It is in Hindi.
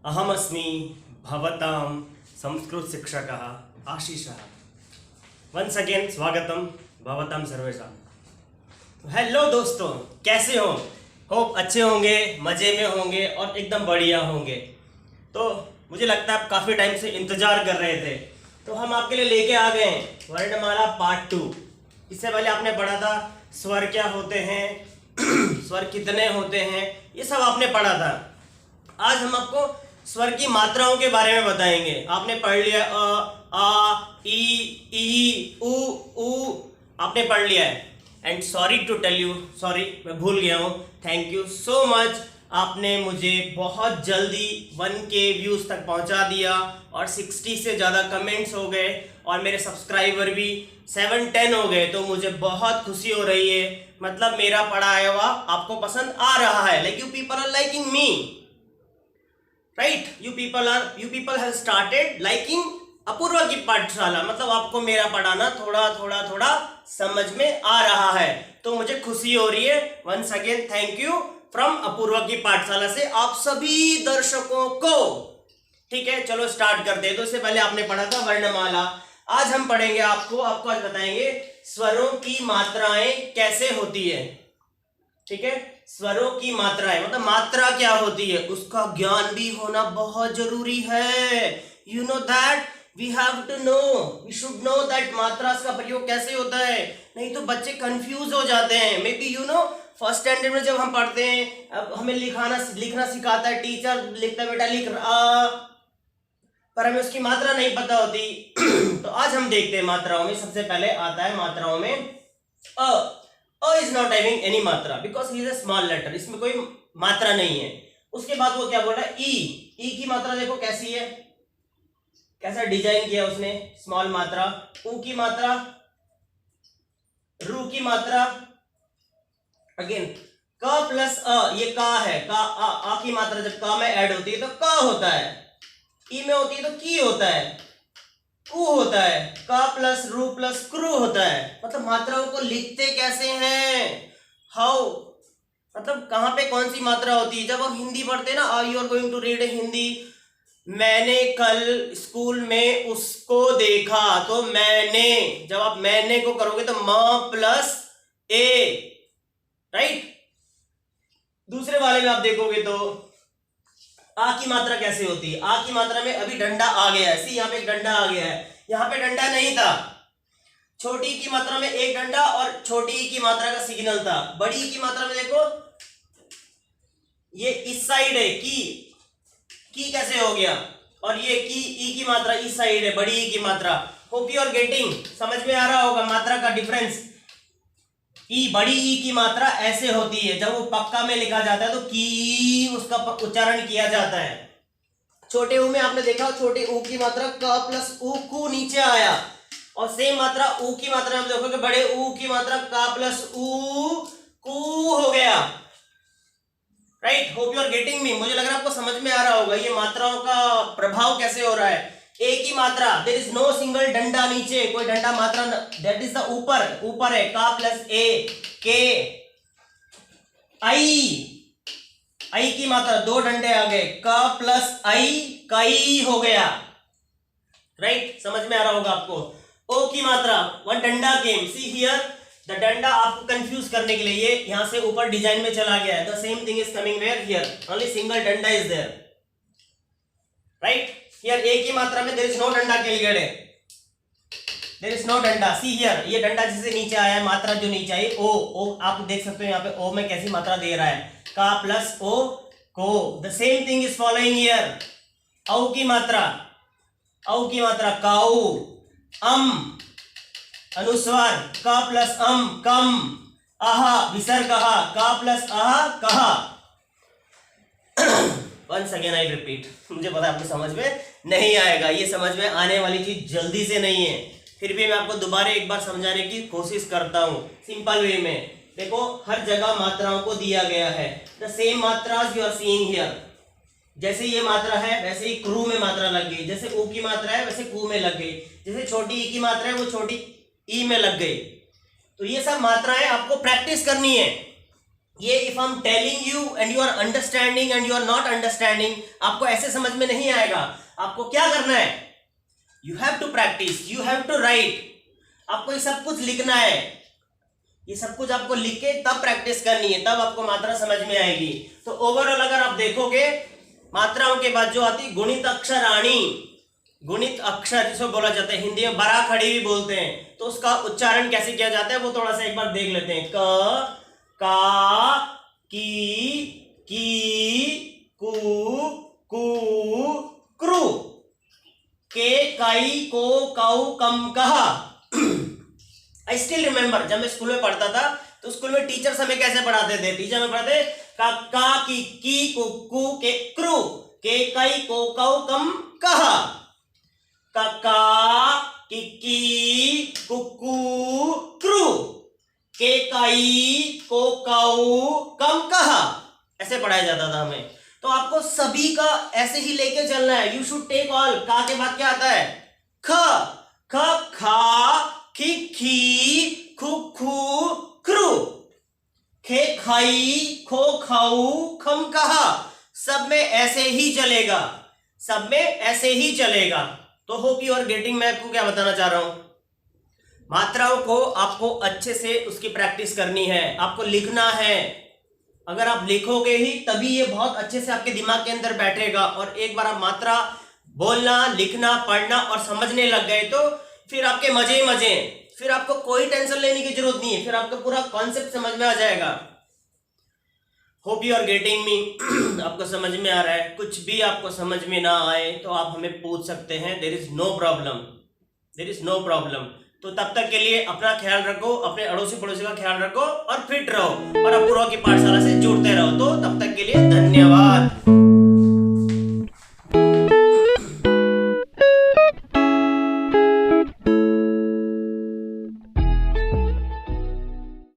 अहमस्मि भवतां संस्कृतशिक्षकः आशीषः। वंस अगेन स्वागतम भवतां सर्वेषां। हेलो दोस्तों, कैसे हो? होप अच्छे होंगे, मज़े में होंगे और एकदम बढ़िया होंगे। तो मुझे लगता है आप काफ़ी टाइम से इंतज़ार कर रहे थे, तो हम आपके लिए लेके आ गए वर्णमाला पार्ट 2। इससे पहले आपने पढ़ा था स्वर क्या होते हैं, स्वर कितने होते हैं, ये सब आपने पढ़ा था। आज हम आपको स्वर की मात्राओं के बारे में बताएंगे। आपने पढ़ लिया आ, ई, उ, आपने पढ़ लिया है। And sorry to tell you, sorry मैं भूल गया हूँ। थैंक यू सो मच, आपने मुझे बहुत जल्दी 1K व्यूज़ तक पहुँचा दिया और 60 से ज़्यादा कमेंट्स हो गए और मेरे सब्सक्राइबर भी 7-10 हो गए। तो मुझे बहुत खुशी हो रही है, मतलब मेरा पढ़ाया हुआ आपको पसंद आ रहा है। Like you people are liking me, right? You people have started liking Apoorva की पाठशाला। मतलब आपको मेरा पढ़ाना थोड़ा समझ में आ रहा है, तो मुझे खुशी हो रही है। Once again thank you from Apoorva की पाठशाला से आप सभी दर्शकों को। ठीक है, चलो स्टार्ट करते हैं। तो इससे पहले आपने पढ़ा था वर्णमाला। आज हम पढ़ेंगे आपको आज बताएंगे स्वरों की मात्राएं कैसे होती है। ठीक है, स्वरों की मात्राएं मतलब मात्रा क्या होती है उसका ज्ञान भी होना बहुत जरूरी है। You know that we have to know, we should know that मात्रास का प्रयोग कैसे होता है। नहीं तो बच्चे कंफ्यूज हो जाते हैं। May be you know first standard में जब हम पढ़ते हैं, अब हमें लिखना सिखाता है, टीचर लिखता है बेटा लिख रहा, पर हमें उसकी मात्रा नहीं पता होती। तो आज हम देखते हैं मात्राओं में। सबसे पहले आता है मात्राओं में अ इज नॉट हैविंग एनी मात्रा because he is a small letter, इसमें कोई मात्रा नहीं है। उसके बाद वो क्या बोल रहा है, ई की मात्रा देखो कैसी है, कैसा डिजाइन किया उसने, स्मॉल मात्रा। ऊ की मात्रा, रू की मात्रा, अगेन क प्लस अ, ये का है, का आ की मात्रा जब का में ऐड होती है तो का होता है, ई में होती है तो की होता है, कु होता है, का प्लस रू प्लस क्रू होता है। मतलब मात्राओं को लिखते कैसे हैं, हाउ, मतलब कहां पे कौन सी मात्रा होती है। जब हम हिंदी पढ़ते हैं ना, you are going to read Hindi, मैंने कल स्कूल में उसको देखा, तो मैंने, जब आप मैंने को करोगे तो म प्लस ए, राइट। दूसरे वाले में आप देखोगे तो आ की मात्रा कैसे होती है। आ की मात्रा में अभी डंडा आ गया है, सी यहाँ पे एक डंडा आ गया है, यहाँ पे डंडा नहीं था। छोटी की मात्रा में एक डंडा और छोटी की मात्रा का सिग्नल था। बड़ी की मात्रा में देखो ये इस साइड है, की कैसे हो गया, और ये की ई की मात्रा इस साइड है, बड़ी ई की मात्रा। होप यू आर गेटिंग, समझ में आ रहा होगा मात्रा का डिफरेंस। ई, बड़ी ई की मात्रा ऐसे होती है, जब वो पक्का में लिखा जाता है तो की उसका उच्चारण किया जाता है। छोटे ऊ में आपने देखा, छोटे ऊ की मात्रा क प्लस ऊ कु नीचे आया, और सेम मात्रा ऊ की मात्रा में देखोगे बड़े ऊ की मात्रा का प्लस ऊ कु हो गया, right. Hope you are getting me, मुझे लग रहा है आपको समझ में आ रहा होगा ये मात्राओं का प्रभाव कैसे हो रहा है। ए की मात्रा, देयर इज नो सिंगल डंडा, नीचे कोई डंडा मात्रा, दैट इज द ऊपर है, का प्लस ए के। आई की मात्रा दो डंडे आ गए, का प्लस आई कई हो गया, राइट। समझ में आ रहा होगा आपको। ओ की मात्रा, वन डंडा केम, सी हियर द डंडा, आपको कंफ्यूज करने के लिए ये यहां से ऊपर डिजाइन में चला गया है। The same thing is coming where, here only single डंडा इज देयर, राइट। हियर ए की मात्रा में देयर इज नो डंडा केलगड़े, देयर इज नो डंडा, सी हियर ये डंडा जिससे नीचे आया है, मात्रा जो नीचे आई ओ आप देख सकते हो यहाँ पे ओ में कैसी मात्रा दे रहा है, का प्लस ओ को। The same thing is following here. औ की मात्रा, काऊ, अनुस्वार, का प्लस कम, आहा विसर्ग, का प्लस आहा कहा। वंस अगेन आई रिपीट, मुझे पता है आपको समझ में नहीं आएगा, ये समझ में आने वाली चीज जल्दी से नहीं है, फिर भी मैं आपको दोबारा एक बार समझाने की कोशिश करता हूँ सिंपल वे में। देखो हर जगह मात्राओं को दिया गया है, द सेम मात्रास यू आर सीइंग हियर। जैसे ये मात्रा है वैसे ही क्रू में मात्रा लग गई, जैसे ऊ की मात्रा है वैसे कू में लग गई, जैसे छोटी ई की मात्रा है वो छोटी ई में लग गई। तो ये सब मात्राएं आपको प्रैक्टिस करनी है, ये if I am telling you and you are understanding and you are not understanding, आपको ऐसे समझ में नहीं आएगा। आपको क्या करना है, you have to practice, you have to write. आपको ये सब कुछ लिखना है, ये सब कुछ आपको लिख के तब प्रैक्टिस करनी है, तब आपको मात्रा समझ में आएगी। तो ओवरऑल अगर आप देखोगे, मात्राओं के बाद जो आती गुणित अक्षराणी, गुणित अक्षर जिसको बोला जाता है, हिंदी में बड़ा खड़ी भी बोलते हैं, तो उसका उच्चारण कैसे किया जाता है वो थोड़ा सा एक बार देख लेते हैं। क, का, की, कू, क्रू, के, कई, को, कऊ, कम, कहा। आई स्टिल रिमेंबर, जब मैं स्कूल में पढ़ता था तो स्कूल में टीचर्स हमें कैसे पढ़ाते थे, टीचर हमें पढ़ाते का, की, कू, के, क्रू, के, कई, को, कऊ, कम, कहा। का, की, कुकू, क्रू, के, कई, को, कऊ, कम, कहा, ऐसे पढ़ाया जाता था हमें। तो आपको सभी का ऐसे ही लेके चलना है। You should take all. का के बाद क्या आता है, ख, खा, खी, खू, क्रू, खे, खाई, खो, खाऊ, खम, कहा। सब में ऐसे ही चलेगा, सब में ऐसे ही चलेगा। तो होप यू आर गेटिंग। मैं आपको क्या बताना चाह रहा हूं, मात्राओं को आपको अच्छे से उसकी प्रैक्टिस करनी है, आपको लिखना है। अगर आप लिखोगे ही तभी ये बहुत अच्छे से आपके दिमाग के अंदर बैठेगा। और एक बार आप मात्रा बोलना, लिखना, पढ़ना और समझने लग गए तो फिर आपके मजे ही मजे हैं। फिर आपको कोई टेंशन लेने की जरूरत नहीं है, फिर आपका पूरा कॉन्सेप्ट समझ में आ जाएगा। Hope you are getting me. आपको समझ में आ रहा है। कुछ भी आपको समझ में ना आए तो आप हमें पूछ सकते हैं, there is no problem, there is no problem. तो तब तक के लिए अपना ख्याल रखो, अपने अड़ोसी पड़ोसी का ख्याल रखो और फिट रहो और अपूर्वा की पाठशाला से जुड़ते रहो। तो तब तक के लिए धन्यवाद।